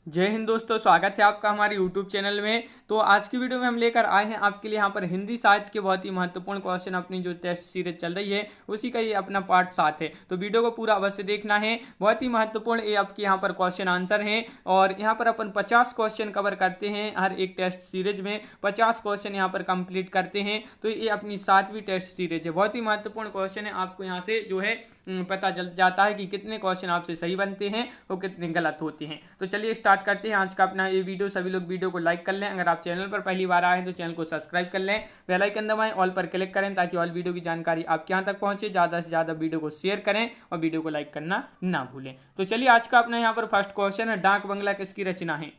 जय हिंद दोस्तों, स्वागत है आपका हमारे YouTube चैनल में। तो आज की वीडियो में हम लेकर आए हैं आपके लिए यहाँ पर हिंदी साहित्य के बहुत ही महत्वपूर्ण क्वेश्चन, अपनी जो टेस्ट सीरीज चल रही है उसी का ये अपना पार्ट 7 है। तो वीडियो को पूरा अवश्य देखना है, बहुत ही महत्वपूर्ण ये आपके यहाँ पर क्वेश्चन आंसर हैं। और यहाँ पर अपन 50 क्वेश्चन कवर करते हैं, हर एक टेस्ट सीरीज में 50 क्वेश्चन यहाँ पर कंप्लीट करते हैं। तो ये अपनी 7वीं टेस्ट सीरीज है, बहुत ही महत्वपूर्ण क्वेश्चन है। आपको यहाँ से जो है पता चल जाता है कि कितने क्वेश्चन आपसे सही बनते हैं और कितने गलत होते हैं। तो चलिए स्टार्ट करते हैं आज का अपना ये वीडियो। सभी लोग वीडियो को लाइक कर लें, अगर आप चैनल पर पहली बार आए हैं तो चैनल को सब्सक्राइब कर लें, बेल आइकन दबाएं, ऑल पर क्लिक करें ताकि ऑल वीडियो की जानकारी आपके यहाँ तक पहुंचे। ज़्यादा से ज़्यादा वीडियो को शेयर करें और वीडियो को लाइक करना ना भूलें। तो चलिए आज का अपना यहाँ पर फर्स्ट क्वेश्चन है, डाक बंगला किसकी रचना है?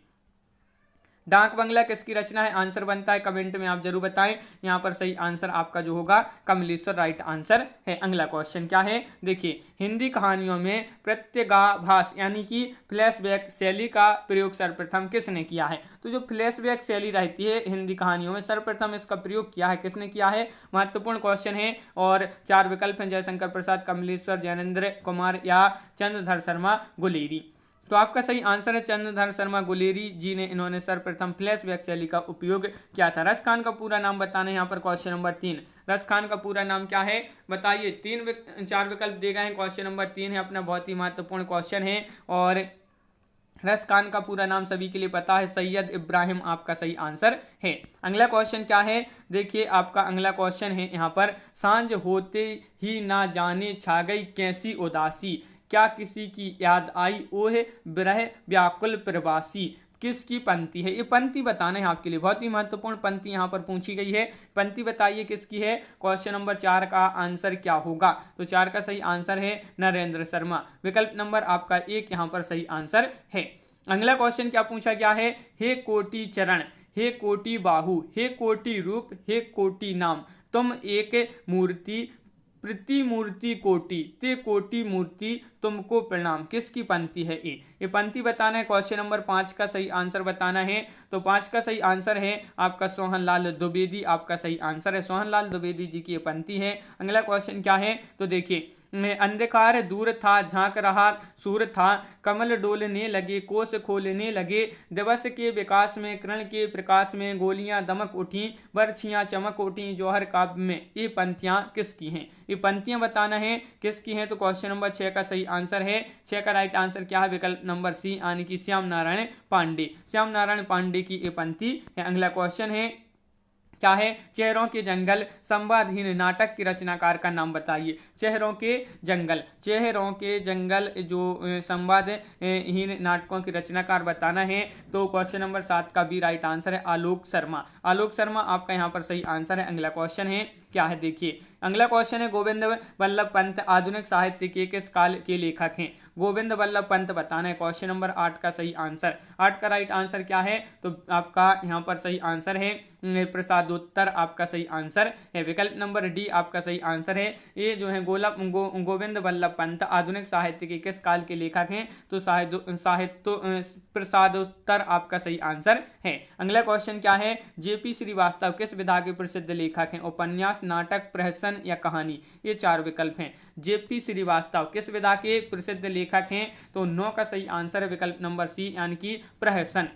डाक बंगला किसकी रचना है? आंसर बनता है कमेंट में आप जरूर बताएं। यहाँ पर सही आंसर आपका जो होगा कमलेश्वर राइट आंसर है। अगला क्वेश्चन क्या है, देखिए, हिंदी कहानियों में प्रत्यगाभास यानी कि फ्लैशबैक शैली का प्रयोग सर्वप्रथम किसने किया है? तो जो फ्लैशबैक शैली रहती है हिंदी कहानियों में, सर्वप्रथम इसका प्रयोग किया है किसने किया है? महत्वपूर्ण क्वेश्चन है। और 4 विकल्प हैं, जयशंकर प्रसाद, कमलेश्वर, ज्ञानेंद्र कुमार या चंद्रधर शर्मा गुलेरी। तो आपका सही आंसर है चंद्रधर शर्मा गुलेरी जी ने, इन्होंने सर्वप्रथम फ्लैशबैक शैली का उपयोग किया था। रस खान का पूरा नाम बताना है यहाँ पर क्वेश्चन नंबर 3। रस खान का पूरा नाम क्या है बताइए? 4 विकल्प दिए गए हैं, क्वेश्चन नंबर 3 है अपना, बहुत ही महत्वपूर्ण क्वेश्चन है। और रस खान का पूरा नाम सभी के लिए पता है, सैयद इब्राहिम आपका सही आंसर है। अगला क्वेश्चन क्या है, देखिए आपका अगला क्वेश्चन है यहाँ पर, सांझ होते ही ना जाने छा गई कैसी उदासी, क्या किसी की याद आई ओहे विरह व्याकुल प्रवासी। किसकी पंक्ति है? ये पंक्ति बताना है आपके लिए, बहुत ही महत्वपूर्ण पंक्ति यहाँ पर पूछी गई है। पंक्ति बताइए किसकी है? क्वेश्चन नंबर 4 का आंसर क्या होगा? तो 4 का सही आंसर है नरेंद्र शर्मा। विकल्प नंबर आपका 1 यहाँ पर सही आंसर है। अगला क्वेश्चन क्या पूछा गया है, हे कोटि चरण, हे कोटि बाहु, हे कोटि रूप, हे कोटि नाम, तुम एक मूर्ति प्रतिमूर्ति कोटि, ते कोटि मूर्ति तुमको प्रणाम। किसकी पंक्ति है? ये पंक्ति बताना है। क्वेश्चन नंबर 5 का सही आंसर बताना है। तो 5 का सही आंसर है आपका सोहनलाल द्विवेदी, आपका सही आंसर है सोहनलाल द्विवेदी जी की ये पंक्ति है। अगला क्वेश्चन क्या है, तो देखिए, में अंधकार दूर था, झांक रहा सूर था, कमल डोलने लगे, कोस खोलने लगे, दिवस के विकास में, किरण के प्रकाश में, गोलियां दमक उठी, बर्छियां चमक उठी, जौहर काव्य में। ये पंक्तियां किसकी हैं? ये पंक्तियां बताना है किसकी हैं। तो क्वेश्चन नंबर 6 का सही आंसर है, 6 का राइट आंसर क्या है? विकल्प नंबर सी यानी कि श्याम नारायण पांडे, श्याम नारायण पांडे की ये पंक्ति है। अगला क्वेश्चन है क्या है, चेहरों के जंगल संवादहीन नाटक के रचनाकार का नाम बताइए। चेहरों के जंगल, चेहरों के जंगल जो संवादहीन नाटकों के रचनाकार बताना है। तो क्वेश्चन नंबर 7 का भी राइट आंसर है आलोक शर्मा, आलोक शर्मा आपका यहाँ पर सही आंसर है। अगला क्वेश्चन है क्या है, देखिए अगला क्वेश्चन है, गोविंद वल्लभ पंत आधुनिक साहित्य के किस काल के लेखक हैं? गोविंद वल्लभ पंत बताना है। क्वेश्चन नंबर 8 का सही आंसर, 8 का राइट आंसर क्या है? तो आपका यहाँ पर सही आंसर है प्रसादोत्तर, आपका सही आंसर है। विकल्प नंबर डी आपका सही आंसर है। ये जो है गोविंद वल्लभ पंत आधुनिक साहित्य के किस काल के लेखक हैं? तो साहित्य प्रसादोत्तर आपका सही आंसर है। अगला क्वेश्चन क्या है, जेपी श्रीवास्तव किस विधा के प्रसिद्ध लेखक हैं? उपन्यास, नाटक, प्रहसन या कहानी। ये 4 विकल्प हैं। जेपी श्रीवास्तव किस विधा के प्रसिद्ध लेखक हैं? तो 9 का सही आंसर है विकल्प नंबर सी यानी कि प्रहसन,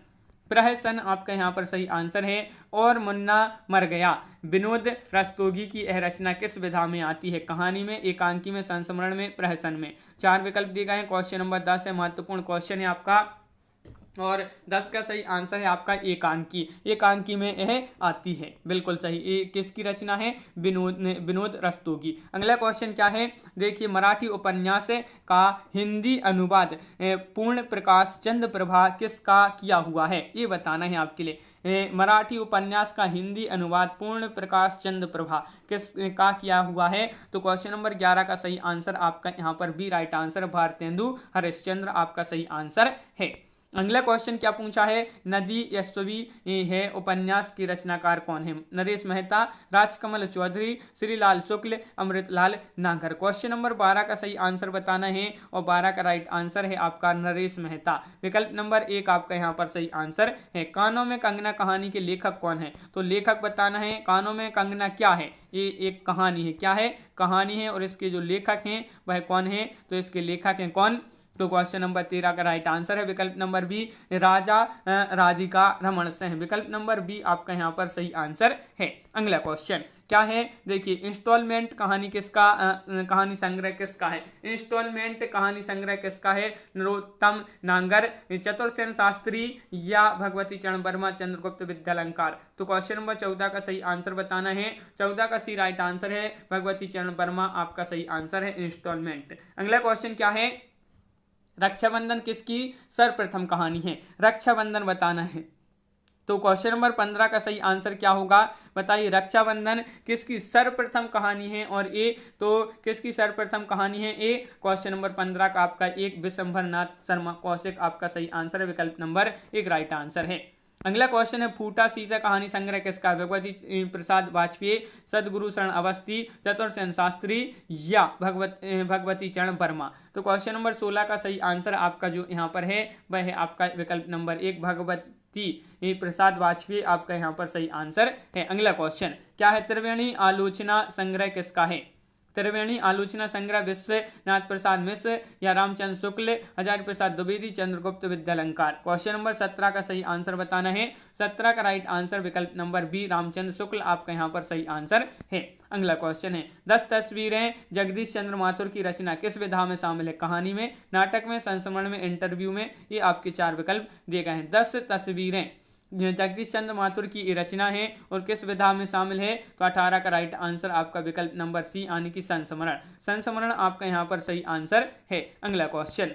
प्रहसन आपका यहाँ पर सही आंसर है। और मुन्ना मर गया विनोद रस्तोगी की यह रचना किस विधा में आती है? कहानी में, एकांकी में, संस्मरण में, प्रहसन में। 4 विकल्प दिए गए हैं। क्वेश्चन नंबर 10 है, महत्वपूर्ण क्वेश्चन है आपका, और 10 का सही आंसर है आपका एकांकी, एकांकी में यह आती है, बिल्कुल सही। ये किसकी रचना है? विनोद रस्तोगी। अगला क्वेश्चन क्या है, देखिए, मराठी उपन्यास का हिंदी अनुवाद पूर्ण प्रकाश चंद्र प्रभा किसका किया हुआ है? ये बताना है आपके लिए। मराठी उपन्यास का हिंदी अनुवाद पूर्ण प्रकाश चंद्र प्रभा किस का किया हुआ है? तो क्वेश्चन नंबर 11 का सही आंसर आपका यहाँ पर भी राइट आंसर, भारतेंदु हरिश्चंद्र आपका सही आंसर है। अगला क्वेश्चन क्या पूछा है, नदी यशस्वी है उपन्यास की रचनाकार कौन है? नरेश मेहता, राजकमल चौधरी, श्रीलाल शुक्ल, अमृतलाल नागर। क्वेश्चन नंबर 12 का सही आंसर बताना है, और 12 का राइट आंसर है आपका नरेश मेहता। विकल्प नंबर 1 आपका यहाँ पर सही आंसर है। कानों में कंगना कहानी के लेखक कौन है? तो लेखक बताना है। कानों में कंगना क्या है? ये एक कहानी है। क्या है? कहानी है। और इसके जो लेखक हैं वह कौन है? तो इसके लेखक हैं कौन? तो क्वेश्चन नंबर 13 का राइट आंसर है विकल्प नंबर बी, राजा राधिका रमन सिंह। विकल्प नंबर बी आपका यहाँ पर सही आंसर है। अगला क्वेश्चन क्या है, देखिए इंस्टॉलमेंट कहानी किसका कहानी संग्रह किसका है? इंस्टॉलमेंट कहानी संग्रह किसका है? नरोत्तम नांगर, चतुर्सेन शास्त्री या भगवती चरण वर्मा, चंद्रगुप्त विद्यालंकार। तो क्वेश्चन नंबर 14 का सही आंसर बताना है। 14 का सी राइट आंसर है भगवती चरण वर्मा आपका सही आंसर है इंस्टॉलमेंट। अगला क्वेश्चन क्या है, रक्षाबंधन किसकी सर्वप्रथम कहानी है? रक्षाबंधन बताना है। तो क्वेश्चन नंबर 15 का सही आंसर क्या होगा बताइए, रक्षाबंधन किसकी सर्वप्रथम कहानी है? और ए तो किसकी सर्वप्रथम कहानी है? ए क्वेश्चन नंबर 15 का आपका एक विशंभर नाथ शर्मा कौशिक आपका सही आंसर है। विकल्प नंबर एक राइट आंसर है। अगला क्वेश्चन है, फूटा शीशा कहानी संग्रह किसका? भगवती प्रसाद वाजपेयी, सदगुरु शरण अवस्थी, चतुर्सेन शास्त्री या भगवती चरण वर्मा। तो क्वेश्चन नंबर 16 का सही आंसर आपका जो यहाँ पर है वह है आपका विकल्प नंबर एक, भगवती प्रसाद वाजपेयी आपका यहाँ पर सही आंसर है। अगला क्वेश्चन क्या है, त्रिवेणी आलोचना संग्रह किसका है? त्रिवेणी आलोचना संग्रह विश्वनाथ प्रसाद मिश्र या रामचंद्र शुक्ल, हजारी प्रसाद द्विवेदी, चंद्रगुप्त विद्यालंकार। क्वेश्चन नंबर 17 का सही आंसर बताना है। 17 का राइट आंसर विकल्प नंबर बी, रामचंद्र शुक्ल आपका यहाँ पर सही आंसर है। अगला क्वेश्चन है, 10 तस्वीरें जगदीश चंद्र माथुर की रचना किस विधा में शामिल है? कहानी में, नाटक में, संस्मरण में, इंटरव्यू में। ये आपके 4 विकल्प दिए गए हैं। 10 तस्वीरें जगदीश चंद्र माथुर की रचना है और किस विधा में शामिल है? तो 18 का राइट आंसर आपका विकल्प नंबर सी यानी कि संस्मरण। संस्मरण आपका यहाँ पर सही आंसर है। अगला क्वेश्चन,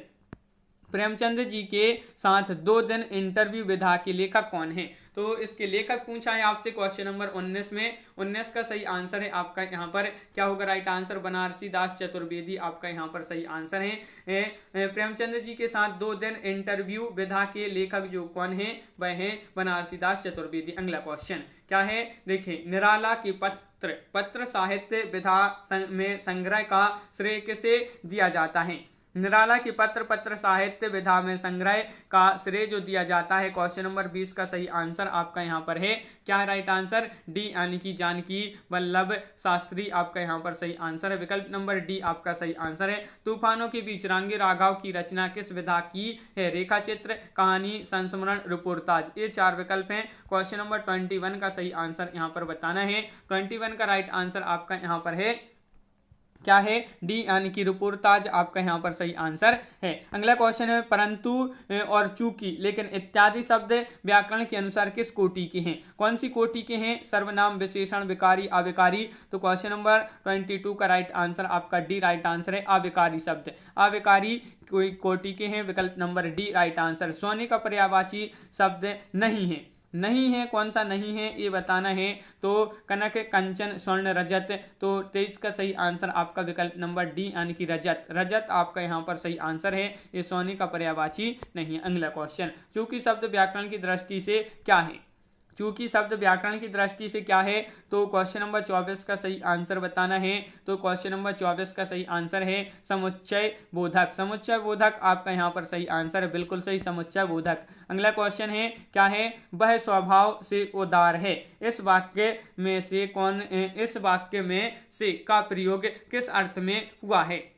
प्रेमचंद जी के साथ 2 दिन इंटरव्यू विधा के लेखक कौन है? तो इसके लेखक पूछा है आपसे क्वेश्चन नंबर 19 में। 19 का सही आंसर है आपका यहाँ पर क्या होगा राइट आंसर? बनारसी दास चतुर्वेदी आपका यहाँ पर सही आंसर है। प्रेमचंद जी के साथ 2 दिन इंटरव्यू विधा के लेखक जो कौन है वह है बनारसी दास चतुर्वेदी। अगला क्वेश्चन क्या है, देखिए निराला की पत्र साहित्य विधा में संग्रह का श्रेय किसे दिया जाता है? निराला की पत्र साहित्य विधा में संग्रह का श्रेय जो दिया जाता है क्वेश्चन नंबर 20 का सही आंसर आपका यहाँ पर है क्या है राइट आंसर? डी यानी कि जानकी वल्लभ शास्त्री आपका यहाँ पर सही आंसर है। विकल्प नंबर डी आपका सही आंसर है। तूफानों के बीच रांगी राघव की रचना किस विधा की है? रेखा चित्र, कहानी, संस्मरण, रिपोर्टाज। ये 4 विकल्प हैं। क्वेश्चन नंबर 21 का सही आंसर यहाँ पर बताना है। 21 का राइट आंसर आपका यहाँ पर है क्या है? डी यानी कि रिपोर्टाज आपका यहाँ पर सही आंसर है। अगला क्वेश्चन है, परंतु और चूंकि, लेकिन इत्यादि शब्द व्याकरण के अनुसार किस कोटि के हैं? कौन सी कोटि के हैं? सर्वनाम, विशेषण, विकारी, अविकारी। तो क्वेश्चन नंबर 22 का राइट आंसर आपका डी राइट आंसर है। अविकारी शब्द अविकारी कोई कोटि के हैं। विकल्प नंबर डी राइट आंसर। सोने का पर्यायवाची शब्द नहीं है। नहीं है, कौन सा नहीं है ये बताना है। तो कनक, कंचन, स्वर्ण, रजत। तो 23 का सही आंसर आपका विकल्प नंबर डी यानी कि रजत। रजत आपका यहाँ पर सही आंसर है। ये सोने का पर्यायवाची नहीं है। अगला क्वेश्चन, चूंकि शब्द व्याकरण की दृष्टि से क्या है? चूंकि शब्द व्याकरण की दृष्टि से क्या है? तो क्वेश्चन नंबर 24 का सही आंसर बताना है। तो क्वेश्चन नंबर 24 का सही आंसर है समुच्चय बोधक। समुच्चय बोधक आपका यहाँ पर सही आंसर है, बिल्कुल सही, समुच्चय बोधक। अगला क्वेश्चन है क्या है? वह स्वभाव से उदार है। इस वाक्य में से का प्रयोग किस अर्थ में हुआ है?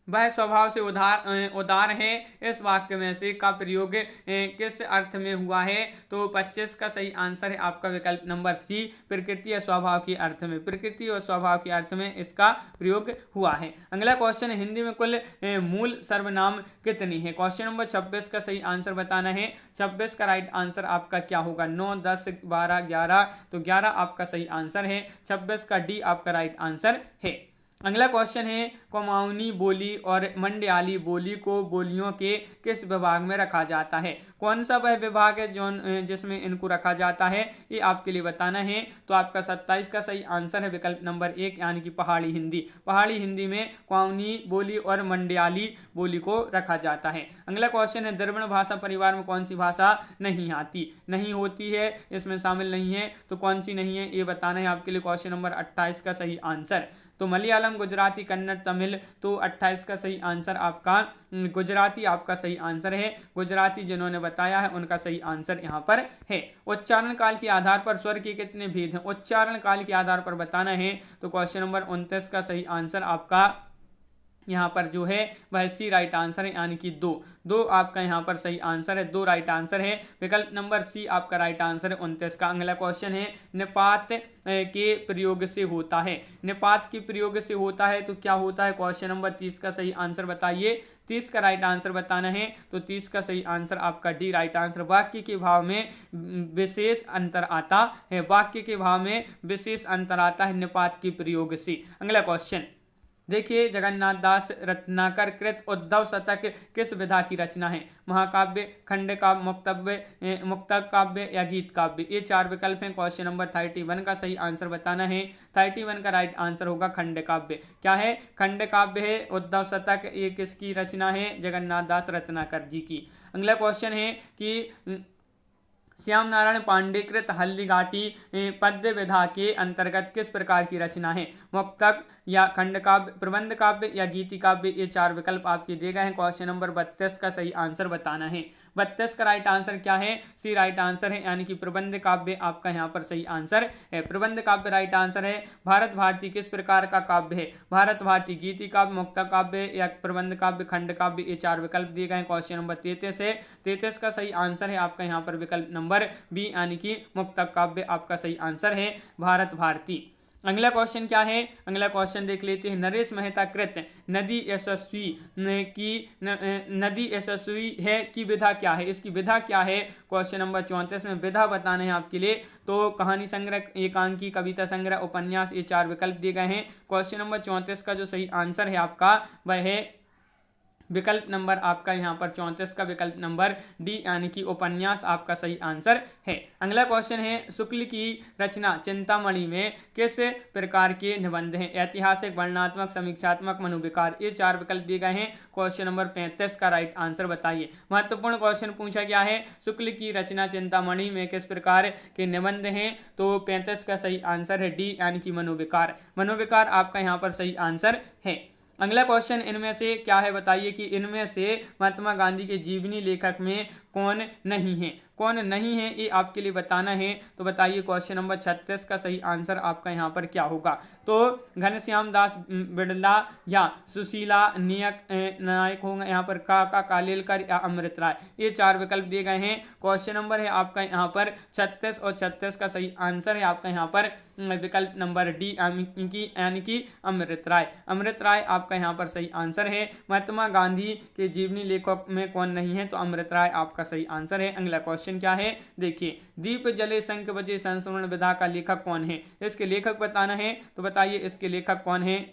वह स्वभाव से उदार है, इस वाक्य में से का प्रयोग किस अर्थ में हुआ है? तो 25 का सही आंसर है आपका विकल्प नंबर सी, प्रकृति और स्वभाव के अर्थ में। प्रकृति और स्वभाव के अर्थ में इसका प्रयोग हुआ है। अगला क्वेश्चन, हिंदी में कुल मूल सर्वनाम कितनी है? क्वेश्चन नंबर 26 का सही आंसर बताना है। 26 का राइट आंसर आपका क्या होगा? 9, 10, 12, 11। तो 11 आपका सही आंसर है। 26 का डी आपका राइट आंसर है। अगला क्वेश्चन है, कुमाऊनी बोली और मंडयाली बोली को बोलियों के किस विभाग में रखा जाता है? कौन सा वह विभाग है जिसमें इनको रखा जाता है? ये आपके लिए बताना है। तो आपका 27 का सही आंसर है विकल्प नंबर 1 यानी कि पहाड़ी हिंदी। पहाड़ी हिंदी में कुमाऊनी बोली और मंडयाली बोली को रखा जाता है। अगला क्वेश्चन है, द्रविड़ भाषा परिवार में कौन सी भाषा नहीं आती? नहीं होती है, इसमें शामिल नहीं है। तो कौन सी नहीं है ये बताना है आपके लिए। क्वेश्चन नंबर 28 का सही आंसर तो मलयालम, गुजराती, कन्नड़, तमिल। तो 28 का सही आंसर आपका गुजराती आपका सही आंसर है। गुजराती जिन्होंने बताया है उनका सही आंसर यहाँ पर है। उच्चारण काल के आधार पर स्वर के कितने भेद हैं? उच्चारण काल के आधार पर बताना है। तो क्वेश्चन नंबर 29 का सही आंसर आपका यहाँ पर जो है वह सी राइट आंसर है, यानी कि दो आपका यहाँ पर सही आंसर है, दो राइट आंसर है। विकल्प नंबर सी आपका राइट आंसर है 29 का। अगला क्वेश्चन है निपात के प्रयोग से होता है। निपात के प्रयोग से होता है तो क्या होता है? क्वेश्चन नंबर 30 का सही आंसर बताइए। 30 का राइट आंसर बताना है तो 30 का सही आंसर आपका डी राइट आंसर। वाक्य के भाव में विशेष अंतर आता है, वाक्य के भाव में विशेष अंतर आता है निपात के प्रयोग से। अगला क्वेश्चन देखिए, जगन्नाथ दास रत्नाकर कृत उद्धव शतक किस विधा की रचना है? महाकाव्य, खंड काव्य, मुक्तक काव्य या गीत काव्य? ये चार विकल्प हैं। क्वेश्चन नंबर 31 का सही आंसर बताना है। 31 का राइट आंसर होगा खंड काव्य। क्या है? खंड काव्य है। उद्धव शतक ये किसकी रचना है? जगन्नाथ दास रत्नाकर जी की। अगला क्वेश्चन है कि श्याम नारायण पांडे कृत हल्दीघाटी पद्य विधा के अंतर्गत किस प्रकार की रचना है? मुक्तक या खंड काव्य, प्रबंध काव्य या गीति काव्य? ये चार विकल्प आपके दिए गए हैं। क्वेश्चन नंबर 32 का सही आंसर बताना है। 32 का राइट आंसर क्या है? सी राइट आंसर है, यानी कि प्रबंध काव्य आपका यहाँ पर सही आंसर है। प्रबंध काव्य राइट आंसर है। भारत भारती किस प्रकार का काव्य है? भारत भारती गीति काव्य, मुक्तक काव्य या प्रबंध काव्य, खंड काव्य? ये चार विकल्प दिए गए हैं। क्वेश्चन नंबर 33 है। 33 का सही आंसर है आपका यहाँ पर विकल्प नंबर बी, यानी कि मुक्तक काव्य आपका सही आंसर है भारत भारती। अगला क्वेश्चन क्या है? अगला क्वेश्चन देख लेते हैं। नरेश मेहता कृत नदी यशस्वी है की विधा क्या है? इसकी विधा क्या है? क्वेश्चन नंबर 34 में विधा बताने हैं आपके लिए। तो कहानी संग्रह, एकांकी, कविता संग्रह, उपन्यास, ये चार विकल्प दिए गए हैं। क्वेश्चन नंबर 34 का जो सही आंसर है आपका वह है विकल्प नंबर आपका यहाँ पर 34 का विकल्प नंबर डी, यानी कि उपन्यास आपका सही आंसर है। अगला क्वेश्चन है शुक्ल की रचना चिंतामणि में किस प्रकार के निबंध हैं? ऐतिहासिक, वर्णनात्मक, समीक्षात्मक, मनोविकार? ये चार विकल्प दिए गए हैं। क्वेश्चन नंबर 35 का राइट आंसर बताइए। महत्वपूर्ण क्वेश्चन पूछा गया है, शुक्ल की रचना चिंतामणि में किस प्रकार के निबंध हैं? तो 35 का सही आंसर है डी, यानी कि मनोविकार। मनोविकार आपका यहाँ पर सही आंसर है। अगला क्वेश्चन इनमें से क्या है बताइए कि इनमें से महात्मा गांधी के जीवनी लेखक में कौन नहीं है? कौन नहीं है ये आपके लिए बताना है। तो बताइए क्वेश्चन नंबर 36 का सही आंसर आपका यहाँ पर क्या होगा? तो घनश्याम दास बिड़ला या सुशीला नायक होंगे यहाँ पर कालेलकर या अमृत राय? ये चार विकल्प दिए गए हैं। क्वेश्चन नंबर है आपका यहाँ पर 36 और 36 का सही आंसर है आपका यहाँ पर विकल्प नंबर डी, यानी कि अमृत राय। अमृत राय आपका यहाँ पर सही आंसर है। महात्मा गांधी के जीवनी लेखक में कौन नहीं है? तो अमृत राय आपका सही आंसर है। अगला क्वेश्चन क्या है देखिए, दीप जले शंख बजे संस्मरण विधा का लेखक कौन है? इसके लेखक बताना है। तो बताइए इसके लेखक कौन है?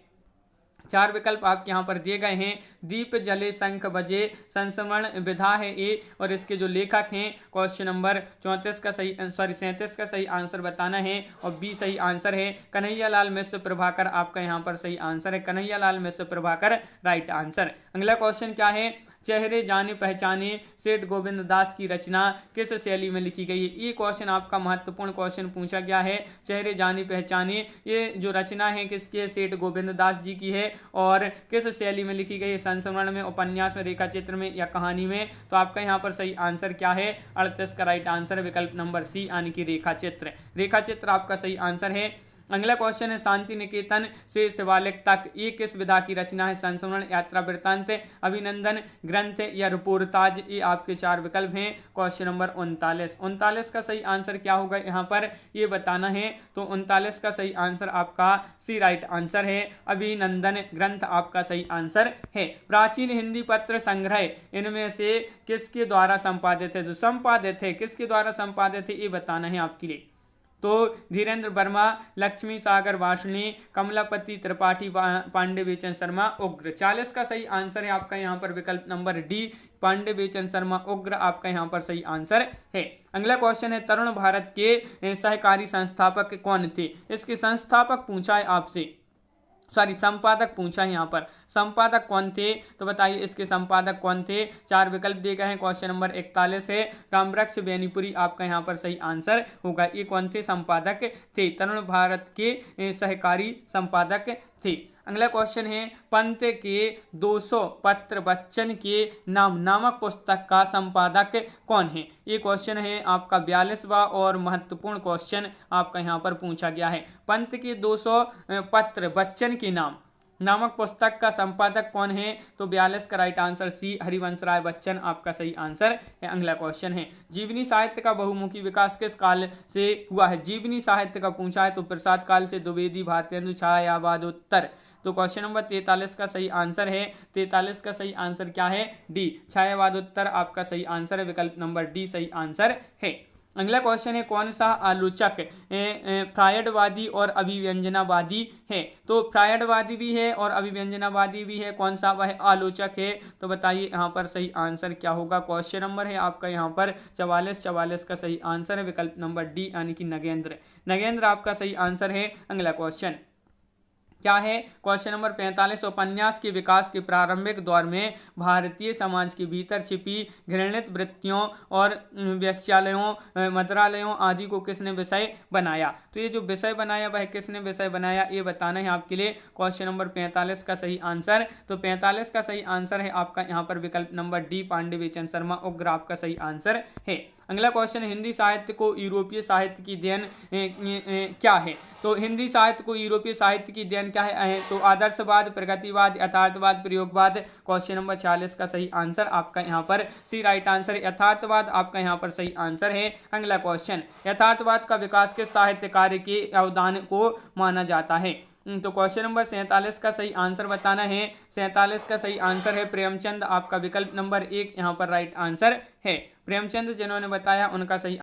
चार विकल्प आपके यहाँ पर दिए गए हैं। दीप जले शंख बजे संस्मरण विधा है ए, और इसके जो लेखक हैं क्वेश्चन नंबर 37 का सही आंसर बताना है, और बी सही आंसर है। कन्हैयालाल मिश्र प्रभाकर आपका यहाँ पर सही आंसर है। कन्हैयालाल मिश्र प्रभाकर राइट आंसर। अगला क्वेश्चन क्या है? चेहरे जाने पहचाने सेठ गोविंद दास की रचना किस शैली में लिखी गई है? ये क्वेश्चन आपका महत्वपूर्ण क्वेश्चन पूछा गया है। चेहरे जाने पहचाने ये जो रचना है किसकी है? सेठ गोविंद दास जी की है। और किस शैली में लिखी गई है? संस्मरण में, उपन्यास में, रेखा चित्र में या कहानी में? तो आपका यहाँ पर सही आंसर क्या है? 38 का राइट आंसर विकल्प नंबर सी, यानी कि रेखा चित्र। रेखा चित्र आपका सही आंसर है। अगला क्वेश्चन है शांति निकेतन से शिवालिक तक ये किस विधा की रचना है? संस्मरण, यात्रा वृत्तांत, अभिनंदन, ग्रंथ या रिपोर्टाज? ये आपके चार विकल्प हैं। क्वेश्चन नंबर 39 का सही आंसर क्या होगा यहाँ पर ये बताना है। तो 39 का सही आंसर आपका सी राइट आंसर है। अभिनंदन ग्रंथ आपका सही आंसर है। प्राचीन हिंदी पत्र संग्रह इनमें से किसके द्वारा संपादित है? तो संपादित है, किसके द्वारा संपादित है ये बताना है आपके लिए। तो धीरेन्द्र वर्मा, लक्ष्मी सागर वासनी, कमलापति त्रिपाठी, पांडे बेचन शर्मा, उग्र। 40 का सही आंसर है आपका यहाँ पर विकल्प नंबर डी, पांडे बेचन शर्मा उग्र आपका यहाँ पर सही आंसर है। अगला क्वेश्चन है तरुण भारत के सहकारी संस्थापक कौन थे? इसके संस्थापक पूछा है आपसे, संपादक पूछा है यहाँ पर। संपादक कौन थे? तो बताइए इसके संपादक कौन थे? चार विकल्प दिए गए हैं। क्वेश्चन नंबर 41 है। रामवृक्ष बेनीपुरी आपका यहाँ पर सही आंसर होगा। ये कौन थे? संपादक थे, तरुण भारत के सहकारी संपादक थे। अगला क्वेश्चन है पंत के 200 पत्र बच्चन के नाम नामक पुस्तक का संपादक कौन है? ये क्वेश्चन है आपका 42वां और महत्वपूर्ण क्वेश्चन आपका यहाँ पर पूछा गया है। पंत के 200 पत्र बच्चन के नाम नामक पुस्तक का संपादक कौन है? तो 42 का right answer C Harivansh Rai Bachchan आपका सही आंसर है। अगला क्वेश्चन है, जीवनी साहित्य का बहुमुखी विकास किस काल से हुआ है? जीवनी साहित्य का पूछा है तो प्रसाद काल से, द्विवेदी, भारतेंदु, छायावादोत्तर। तो क्वेश्चन नंबर 43 का सही आंसर है, 43 का सही आंसर क्या है? डी, छायावादोत्तर आपका सही आंसर है। विकल्प नंबर डी सही आंसर है। अगला क्वेश्चन है, कौन सा आलोचक फ्रायडवादी और अभिव्यंजनावादी है? तो फ्रायडवादी भी है और अभिव्यंजनावादी भी है, कौन सा वह आलोचक है? तो बताइए यहाँ पर सही आंसर क्या होगा? क्वेश्चन नंबर है आपका यहाँ पर 44 का सही आंसर है। विकल्प नंबर डी यानी कि नगेंद्र, नगेंद्र आपका सही आंसर है। अगला क्वेश्चन क्या है? क्वेश्चन नंबर 45, उपन्यास के विकास के प्रारंभिक दौर में भारतीय समाज के भीतर छिपी घृणित वृत्तियों और वेश्यालयों, मंत्रालयों आदि को किसने विषय बनाया? तो ये जो विषय बनाया वह किसने विषय बनाया, ये बताना है आपके लिए। क्वेश्चन नंबर 45 का सही आंसर, तो 45 का सही आंसर है आपका यहाँ पर विकल्प नंबर डी, पांडे चंद शर्मा उग्र आपका सही आंसर है। अगला क्वेश्चन, हिंदी साहित्य को यूरोपीय साहित्य की देन क्या है? तो हिंदी साहित्य को यूरोपीय साहित्य की देन क्या है? तो आदर्शवाद, प्रगतिवाद, यथार्थवाद, प्रयोगवाद। क्वेश्चन नंबर 46 का सही आंसर आपका यहाँ पर सी राइट आंसर, यथार्थवाद आपका यहाँ पर सही आंसर है। अगला क्वेश्चन, यथार्थवाद का विकास किस साहित्य कार्य के अवदान को माना जाता है? तो क्वेश्चन नंबर 47 का सही आंसर बताना है। 47 का सही आंसर है प्रेमचंद आपका विकल्प नंबर 1 यहाँ पर राइट आंसर है। प्रेमचंद जिन्होंने बताया उनका सही